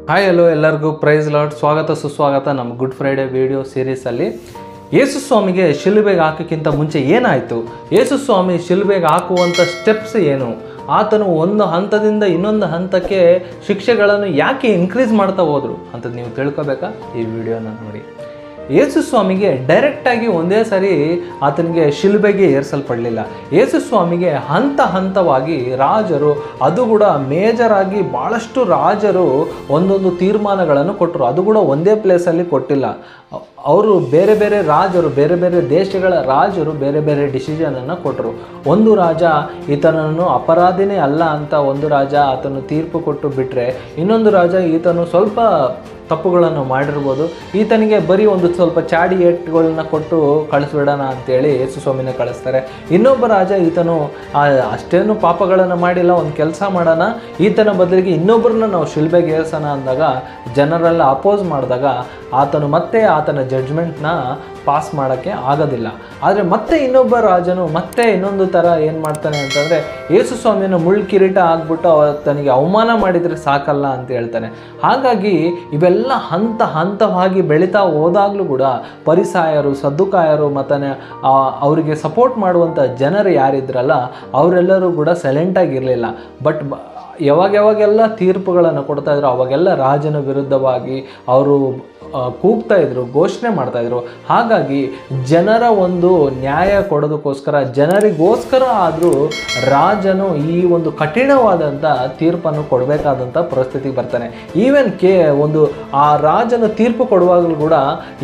Hi hello ಎಲ್ಲರಿಗೂ price lord, ಸ್ವಾಗತ ಸುಸ್ವಾಗತ ನಮ್ಮ ಗುಡ್ ಫ್ರೈಡೇ ವಿಡಿಯೋ ಸೀರೀಸಲ್ಲಿ. ಯೇಸು ಸ್ವಾಮಿಗೆ ಶಿಲುಬೆಗೆ ಹಾಕೋಕ್ಕಿಂತ ಮುಂಚೆ ಏನಾಯಿತು, ಯೇಸು ಸ್ವಾಮಿ ಶಿಲುಬೆಗೆ ಹಾಕುವಂಥ ಸ್ಟೆಪ್ಸ್ ಏನು, ಆತನು ಒಂದು ಹಂತದಿಂದ ಇನ್ನೊಂದು ಹಂತಕ್ಕೆ ಶಿಕ್ಷೆಗಳನ್ನು ಯಾಕೆ ಇನ್ಕ್ರೀಸ್ ಮಾಡ್ತಾ ಹೋದರು ಅಂತ ನೀವು ತಿಳ್ಕೊಬೇಕಾ? ಈ ವಿಡಿಯೋನ ನೋಡಿ. ಯೇಸು ಸ್ವಾಮಿಗೆ ಡೈರೆಕ್ಟಾಗಿ ಒಂದೇ ಸಾರಿ ಆತನಿಗೆ ಶಿಲುಬೆಗೆ ಏರಿಸಲ್ಪಡಲಿಲ್ಲ. ಯೇಸು ಸ್ವಾಮಿಗೆ ಹಂತ ಹಂತವಾಗಿ ರಾಜರು, ಅದು ಕೂಡ ಮೇಜರಾಗಿ ಭಾಳಷ್ಟು ರಾಜರು ಒಂದೊಂದು ತೀರ್ಮಾನಗಳನ್ನು ಕೊಟ್ಟರು. ಅದು ಕೂಡ ಒಂದೇ ಪ್ಲೇಸಲ್ಲಿ ಕೊಟ್ಟಿಲ್ಲ. ಅವರು ಬೇರೆ ಬೇರೆ ರಾಜರು, ಬೇರೆ ಬೇರೆ ದೇಶಗಳ ರಾಜರು ಬೇರೆ ಬೇರೆ ಡಿಸಿಷನನ್ನು ಕೊಟ್ಟರು. ಒಂದು ರಾಜ ಈತನನ್ನು ಅಪರಾಧಿನೇ ಅಲ್ಲ ಅಂತ ಒಂದು ರಾಜ ಆತನು ತೀರ್ಪು ಕೊಟ್ಟು ಬಿಟ್ಟರೆ, ಇನ್ನೊಂದು ರಾಜ ಈತನು ಸ್ವಲ್ಪ ತಪ್ಪುಗಳನ್ನು ಮಾಡಿರ್ಬೋದು, ಈತನಿಗೆ ಬರೀ ಒಂದು ಸ್ವಲ್ಪ ಚಾಡಿ ಏಟ್ಗಳನ್ನ ಕೊಟ್ಟು ಕಳಿಸ್ಬಿಡೋಣ ಅಂತೇಳಿ ಯೇಸು ಸ್ವಾಮಿನ ಕಳಿಸ್ತಾರೆ. ಇನ್ನೊಬ್ಬ ರಾಜ ಈತನು ಅಷ್ಟೇನು ಪಾಪಗಳನ್ನು ಮಾಡಿಲ್ಲ, ಒಂದು ಕೆಲಸ ಮಾಡೋಣ, ಈತನ ಬದಲಿಗೆ ಇನ್ನೊಬ್ಬರನ್ನ ನಾವು ಶಿಲ್ಬೆಗೆ ಏರಿಸೋಣ ಅಂದಾಗ ಜನರೆಲ್ಲ ಅಪೋಸ್ ಮಾಡಿದಾಗ ಆತನು ಮತ್ತೆ ಆತನ ಜಡ್ಜ್ಮೆಂಟ್ನ ಪಾಸ್ ಮಾಡೋಕ್ಕೆ ಆಗೋದಿಲ್ಲ. ಆದರೆ ಮತ್ತೆ ಇನ್ನೊಬ್ಬ ರಾಜನು ಮತ್ತೆ ಇನ್ನೊಂದು ಥರ ಏನು ಮಾಡ್ತಾನೆ ಅಂತಂದರೆ, ಯೇಸು ಸ್ವಾಮಿಯನ್ನು ಮುಳ್ಳು ಕಿರೀಟ ಆಗ್ಬಿಟ್ಟು ತನಗೆ ಅವಮಾನ ಮಾಡಿದರೆ ಸಾಕಲ್ಲ ಅಂತ ಹೇಳ್ತಾನೆ. ಹಾಗಾಗಿ ಇವೆಲ್ಲ ಹಂತ ಹಂತವಾಗಿ ಬೆಳೀತಾ ಹೋದಾಗಲೂ ಕೂಡ ಪರಿಸಾಯರು, ಸದ್ದುಕಾಯರು ಮತ್ತು ಅವರಿಗೆ ಸಪೋರ್ಟ್ ಮಾಡುವಂಥ ಜನರು ಯಾರಿದ್ರಲ್ಲ ಅವರೆಲ್ಲರೂ ಕೂಡ ಸೈಲೆಂಟಾಗಿರಲಿಲ್ಲ. ಬಟ್ ಯಾವಾಗೆಲ್ಲ ತೀರ್ಪುಗಳನ್ನು ಕೊಡ್ತಾಯಿದ್ರು ಅವಾಗೆಲ್ಲ ರಾಜನ ವಿರುದ್ಧವಾಗಿ ಅವರು ಕೂಗ್ತಾ ಇದ್ರು, ಘೋಷಣೆ ಮಾಡ್ತಾಯಿದ್ರು. ಹಾಗಾಗಿ ಜನರ ಒಂದು ನ್ಯಾಯ ಕೊಡೋದಕ್ಕೋಸ್ಕರ, ಜನರಿಗೋಸ್ಕರ ಆದರೂ ರಾಜನು ಈ ಒಂದು ಕಠಿಣವಾದಂಥ ತೀರ್ಪನ್ನು ಕೊಡಬೇಕಾದಂಥ ಪರಿಸ್ಥಿತಿಗೆ ಬರ್ತಾನೆ. ಈವನ್ ಒಂದು ಆ ರಾಜನ ತೀರ್ಪು ಕೊಡುವಾಗಲೂ ಕೂಡ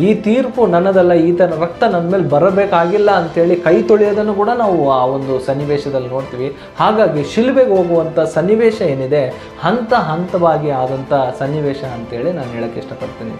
ಈ ತೀರ್ಪು ನನ್ನದಲ್ಲ, ಈತನ ರಕ್ತ ನನ್ನ ಮೇಲೆ ಬರಬೇಕಾಗಿಲ್ಲ ಅಂಥೇಳಿ ಕೈ ತೊಳೆಯೋದನ್ನು ಕೂಡ ನಾವು ಆ ಒಂದು ಸನ್ನಿವೇಶದಲ್ಲಿ ನೋಡ್ತೀವಿ. ಹಾಗಾಗಿ ಶಿಲುಬೆಗೆ ಹೋಗುವಂಥ ಸನ್ನಿವೇಶ ಏನಿದೆ ಹಂತ ಹಂತವಾಗಿ ಆದಂಥ ಸನ್ನಿವೇಶ ಅಂತೇಳಿ ನಾನು ಹೇಳೋಕ್ಕೆ ಇಷ್ಟಪಡ್ತೀನಿ.